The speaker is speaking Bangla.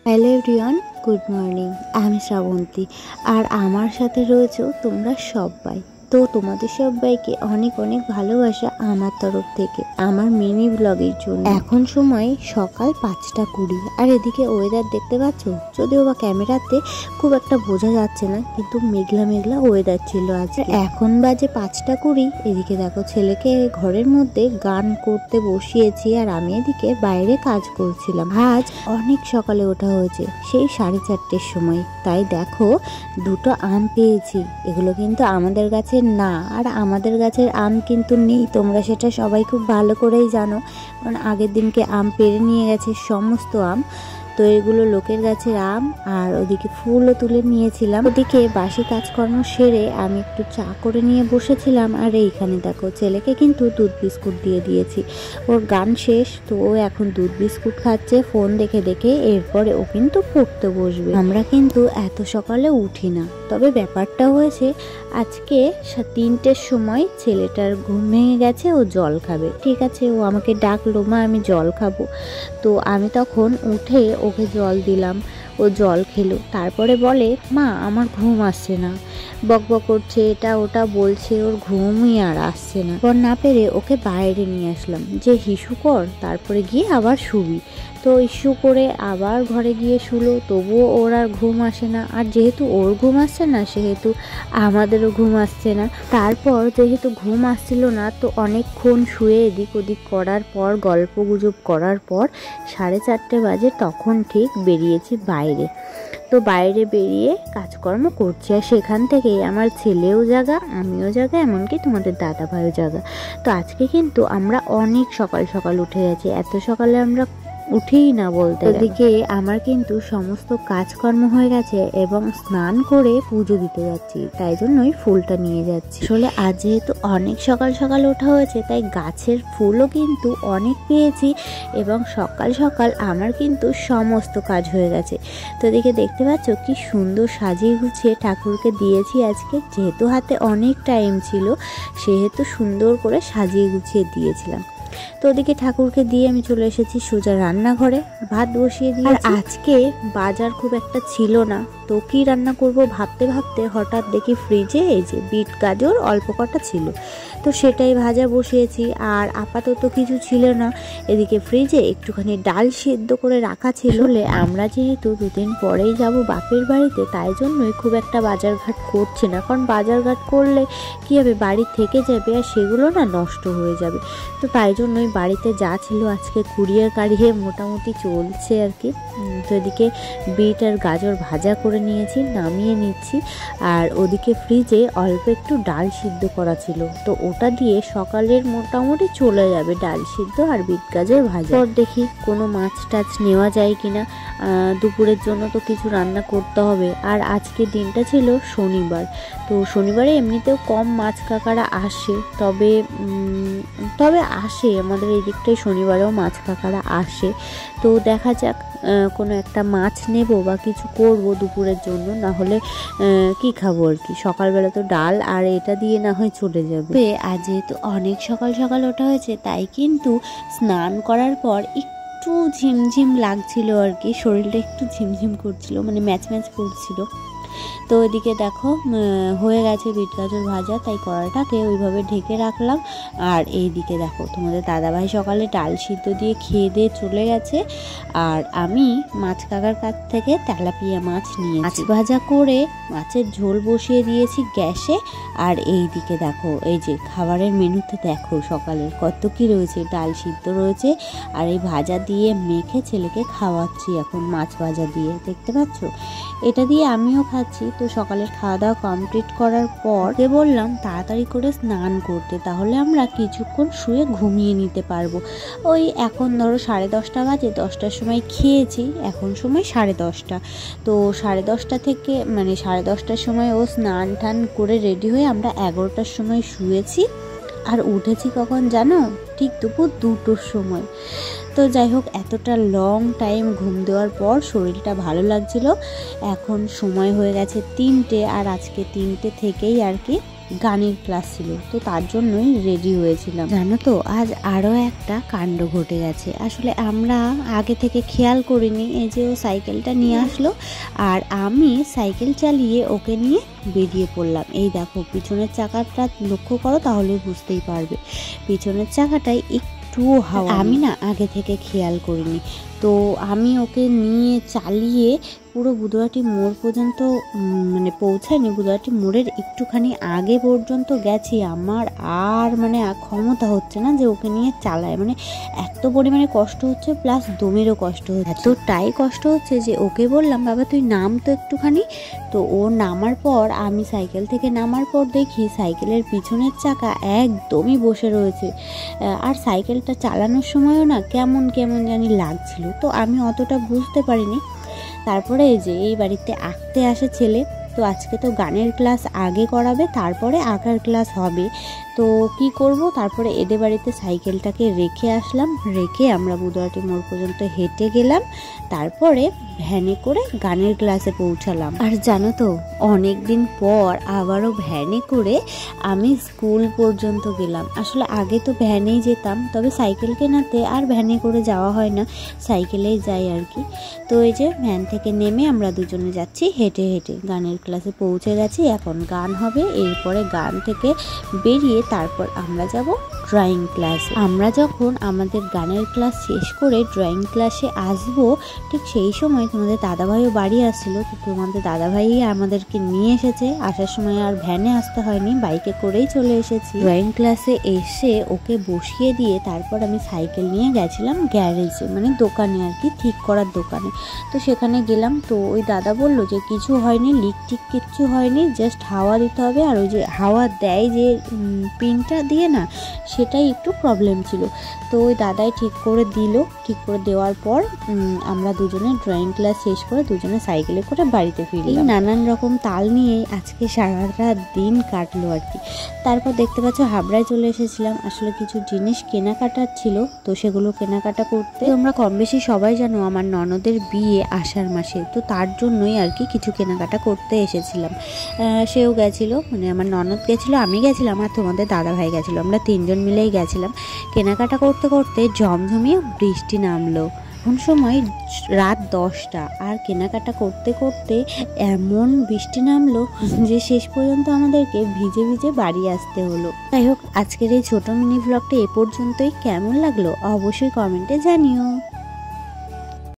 Hello everyone, good morning. আমি শ্রাবন্তী আর আমার সাথে রয়েছো তোমরা সবাই। তো তোমাদের সবাইকে অনেক অনেক ভালোবাসা আমার তরফ থেকে আমার মিনি ব্লগের জন্য। এখন সময় সকাল 5:20 আর এদিকে ওয়েদার দেখতে পাচ্ছ, যদিও বা ক্যামেরাতে খুব একটা বোঝা যাচ্ছে না, কিন্তু মেঘলা মেঘলা ওয়েদার ছিল আজ। এখন বাজে 5:20। এদিকে দেখো ছেলেকে ঘরের মধ্যে গান করতে বসিয়েছি আর আমি এদিকে বাইরে কাজ করছিলাম। আজ অনেক সকালে ওঠা হয়েছে, সেই 4:30-র সময়। তাই দেখো দুটো আম পেয়েছি। এগুলো কিন্তু আমাদের গাছে না, আর আমাদের গাছের আম কিন্তু নেই, তোমরা সেটা সবাই খুব ভালো করেই জানো, কারণ আগের দিনকে আম পেড়ে নিয়ে গেছে সমস্ত আম। তো এগুলো লোকের গাছের আম। আর ওদিকে ফুলও তুলে নিয়েছিলাম। ওদিকে বাসি কাজকর্ম সেরে আমি একটু চা করে নিয়ে বসেছিলাম। আর এইখানে দেখো ছেলেকে কিন্তু দুধ বিস্কুট দিয়ে দিয়েছি। ওর গান শেষ, তো ও এখন দুধ বিস্কুট খাচ্ছে ফোন দেখে দেখে। এরপরে ও কিন্তু পড়তে বসবে। আমরা কিন্তু এত সকালে উঠি না, তবে ব্যাপারটা হয়েছে আজকে 3টের সময় ছেলেটার ঘুম ভেঙে গেছে, ও জল খাবে। ঠিক আছে, ও আমাকে ডাকলো, মা আমি জল খাবো। তো আমি তখন উঠে ওকে জল দিলাম। ও জল খেলো, তারপরে বলে মা আমার ঘুম আসছে না, বকবক করছে, এটা ওটা বলছে, ওর ঘুমই আর আসছে না। পর না পেরে ওকে বাইরে নিয়ে আসলাম যে হিসু কর, তারপরে গিয়ে আবার শুবি। তো ইস্যু করে আবার ঘরে গিয়ে শুলো, তবুও ওর আর ঘুম আসে না। আর যেহেতু ওর ঘুম আসছে না, সেহেতু আমাদেরও ঘুম আসছে না। তারপর যেহেতু ঘুম আসছিল না, তো অনেকক্ষণ শুয়ে এদিক ওদিক করার পর, গল্প গুজব করার পর 4:30 বাজে, তখন ঠিক বেরিয়েছি বাইরে। তো বাইরে বেরিয়ে কাজকর্ম করছি, আর সেখান থেকেই আমার ছেলেও জাগা, আমিও জাগা, এমনকি তোমাদের দাদা ভাইও জাগা। তো আজকে কিন্তু আমরা অনেক সকাল সকাল উঠে গেছি। এত সকালে আমরা উঠেই না বলতে। ওদিকে আমার কিন্তু সমস্ত কাজকর্ম হয়ে গেছে এবং স্নান করে পুজো দিতে যাচ্ছি, তাই জন্যই ফুলটা নিয়ে যাচ্ছি। আসলে আজ যেহেতু অনেক সকাল সকাল ওঠা হয়েছে, তাই গাছের ফুলও কিন্তু অনেক পেয়েছি এবং সকাল সকাল আমার কিন্তু সমস্ত কাজ হয়ে গেছে। তো এদিকে দেখতে পাচ্ছ কি সুন্দর সাজিয়ে গুছিয়ে ঠাকুরকে দিয়েছি আজকে। যেহেতু হাতে অনেক টাইম ছিল, সেহেতু সুন্দর করে সাজিয়ে গুছিয়ে দিয়েছিলাম। তো ওদিকে ঠাকুরকে দিয়ে আমি চলে এসেছি সোজা রান্নাঘরে, ভাত বসিয়ে দিয়ে। আর আজকে বাজার খুব একটা ছিল না, তো কি রান্না করব ভাবতে ভাবতে হঠাৎ দেখি ফ্রিজে এই যে বিট গাজর অল্প কটা ছিল, তো সেটাই ভাজা বসিয়েছি। আর আপাতত কিছু ছিল না, এদিকে ফ্রিজে একটুখানি ডাল সিদ্ধ করে রাখা ছিল। আমরা যেহেতু 2 দিন পরেই যাব বাপের বাড়িতে, তাই জন্যই খুব একটা বাজারঘাট করছি না, কারণ বাজারঘাট করলে কী হবে, বাড়ি থেকে যাবে আর সেগুলো না নষ্ট হয়ে যাবে। তো তাই জন্যই বাড়িতে যা ছিল আজকে কুড়িয়ে কাড়িয়ে মোটামুটি চলছে আর কি। তো এদিকে বিট আর গাজর ভাজা করে নিয়েছি, নামিয়ে নিচ্ছি। আর ওদিকে ফ্রিজে অল্প একটু ডাল সিদ্ধ করা ছিল, তো ওটা দিয়ে সকালের মোটামুটি চলে যাবে, ডাল সিদ্ধ আর বিট গাজর ভাজা। পর দেখি কোনো মাছ টাছ নেওয়া যায় কিনা, দুপুরের জন্য তো কিছু রান্না করতে হবে। আর আজকে দিনটা ছিল শনিবার, তো শনিবারে এমনিতেও কম মাছ কাঁকড়া আসে, তবে আসে আমাদের এই দিকটায় শনিবারেও মাছ কাঁকড়া আসে। তো দেখা যাক কোনো একটা মাছ নেব বা কিছু করব দুপুরের জন্য, না হলে কি খাবো আর কি। সকালবেলা তো ডাল আর এটা দিয়ে না হয় চলে যাবে। আজ যেহেতু অনেক সকাল সকাল ওঠা হয়েছে, তাই কিন্তু স্নান করার পর একটু ঝিমঝিম লাগছিল আর কি, শরীরটা একটু ঝিমঝিম করছিল, মানে ম্যাচ ম্যাচ করছিল। তো এদিকে দেখো হয়ে গেছে বিট গাজর ভাজা, তাই কড়াটাকে ওইভাবে ঢেকে রাখলাম। আর এইদিকে দেখো তোমাদের দাদাভাই সকালে ডাল সিদ্ধ দিয়ে খেয়ে দিয়ে চলে গেছে, আর আমি মাছ কাকার কাছ থেকে তেলাপিয়া মাছ নিয়ে মাছ ভাজা করে মাছের ঝোল বসিয়ে দিয়েছি গ্যাসে। আর এইদিকে দেখো এই যে খাবারের মেনুতে দেখো সকালের কত কি রয়েছে, ডাল সিদ্ধ রয়েছে, আর এই ভাজা দিয়ে মেখে ছেলেকে খাওয়াচ্ছি এখন মাছ ভাজা দিয়ে, দেখতে পাচ্ছ। এটা দিয়ে আমিও খাচ্ছি। তো সকালের খাওয়া দাওয়া কমপ্লিট করার পর বললাম তাড়াতাড়ি করে স্নান করতে, তাহলে আমরা কিছুক্ষণ শুয়ে ঘুমিয়ে নিতে পারবো। ওই এখন ধরো 10:30 বাজে, 10টার সময় খেয়েছি, এখন সময় 10:30। তো 10:30 থেকে মানে 10:30টার সময় ও স্নান টান করে রেডি হয়ে আমরা 11টার সময় শুয়েছি। আর উঠেছি কখন জানো, ঠিক দুপুর 2টোর সময়। তো যাই হোক, এতটা লং টাইম ঘুম দেওয়ার পর শরীরটা ভালো লাগছিল। এখন সময় হয়ে গেছে 3টে, আর আজকে 3টে থেকেই আর কি গানের ক্লাস ছিল, তো তার জন্যই রেডি হয়েছিলাম। জানো তো আজ আরও একটা কাণ্ড ঘটে গেছে। আসলে আমরা আগে থেকে খেয়াল করিনি, এই যে ও সাইকেলটা নিয়ে আসলো আর আমি সাইকেল চালিয়ে ওকে নিয়ে বেরিয়ে পড়লাম। এই দেখো পিছনের চাকাটা লক্ষ্য করো, তাহলে বুঝতেই পারবে পিছনের চাকাটায় একটুও হাওয়া। আমি না আগে থেকে খেয়াল করিনি, তো আমি ওকে নিয়ে চালিয়ে পুরো বুধুরাটি মোড় পর্যন্ত মানে পৌঁছায়নি, বুধুরাটি মোড়ের একটুখানি আগে পর্যন্ত গেছি। আমার আর মানে ক্ষমতা হচ্ছে না যে ওকে নিয়ে চালায়, মানে এত পরিমাণে কষ্ট হচ্ছে, প্লাস দমেরও কষ্ট হচ্ছে। এতটাই কষ্ট হচ্ছে যে ওকে বললাম, বাবা তুই নাম তো একটুখানি। তো ও নামার পর, আমি সাইকেল থেকে নামার পর দেখি সাইকেলের পিছনের চাকা একদমই বসে রয়েছে। আর সাইকেলটা চালানোর সময়ও না কেমন কেমন জানি লাগছিল, তো আমি অতটা বুঝতে পারিনি। তারপরে এই যে এই বাড়িতে আঁকতে আসে ছেলে, তো আজকে তো গানের ক্লাস আগে করাবে, তারপরে আঁকার ক্লাস হবে। তো কি করব, তারপরে এদের বাড়িতে সাইকেলটাকে রেখে আসলাম, রেখে আমরা বুধুরাটি মোড় পর্যন্ত হেঁটে গেলাম, তারপরে ভ্যানে করে গানের ক্লাসে পৌঁছালাম। আর জানো তো অনেক দিন পর আবারও ভ্যানে করে আমি স্কুল পর্যন্ত গেলাম। আসলে আগে তো ভ্যানেই যেতাম, তবে সাইকেল কেনাতে আর ভ্যানে করে যাওয়া হয় না, সাইকেলেই যাই আর কি। তো এই যে ভ্যান থেকে নেমে আমরা দুজনে যাচ্ছি হেঁটে হেঁটে, গানের ক্লাসে পৌঁছে গেছি। এখন গান হবে, এরপরে গান থেকে বেরিয়ে তারপর আমরা যাব ড্রয়িং ক্লাসে। আমরা যখন আমাদের গানের ক্লাস শেষ করে ড্রয়িং ক্লাসে আসবো, ঠিক সেই সময় তোমাদের দাদাভাইও বাড়ি আসছিল। তো তোমাদের দাদাভাই আমাদেরকে নিয়ে এসেছে, আসার সময় আর ভ্যানে আসতে হয়নি, বাইকে করেই চলে এসেছি। ড্রয়িং ক্লাসে এসে ওকে বসিয়ে দিয়ে তারপর আমি সাইকেল নিয়ে গেছিলাম গ্যারেজে, মানে দোকানে আর কি, ঠিক করার দোকানে। তো সেখানে গেলাম, তো ওই দাদা বললো যে কিছু হয়নি, লিক টিক কিচ্ছু হয়নি, জাস্ট হাওয়া দিতে হবে। আর ওই যে হাওয়া দেয় যে পিনটা দিয়ে না, সেটাই একটু প্রবলেম ছিল। তো ওই দাদাই ঠিক করে দিল, ঠিক করে দেওয়ার পর আমরা দুজনে ড্রয়িং ক্লাস শেষ করে দুজনে সাইকেলে করে বাড়িতে ফিরলাম। নানান রকম তাল নিয়ে আজকে সারাটা দিন কাটলো আর কি। তারপর দেখতে পাচ্ছ হাবড়ায় চলে এসেছিলাম, আসলে কিছু জিনিস কেনাকাটার ছিল, তো সেগুলো কেনাকাটা করতে। আমরা কম বেশি সবাই জানো আমার ননদের বিয়ে আষাঢ় মাসে, তো তার জন্যই আর কি কিছু কেনাকাটা করতে এসেছিলাম। সেও গেছিলো, মানে আমার ননদ গেছিলো, আমি গেছিলাম, আর তোমাদের দাদাভাই গেছিলো, আমরা তিনজন মিলেই গেছিলাম। কেনাকাটা করতে করতে ঝমঝমিয়ে বৃষ্টি নামলো। এখন সময় রাত 10টা, আর কেনাকাটা করতে করতে এমন বৃষ্টি নামলো যে শেষ পর্যন্ত আমাদেরকে ভিজে ভিজে বাড়ি আসতে হলো। যাই হোক, আজকের এই ছোট মিনি ভ্লগটা এ পর্যন্তই। কেমন লাগলো অবশ্যই কমেন্টে জানিও।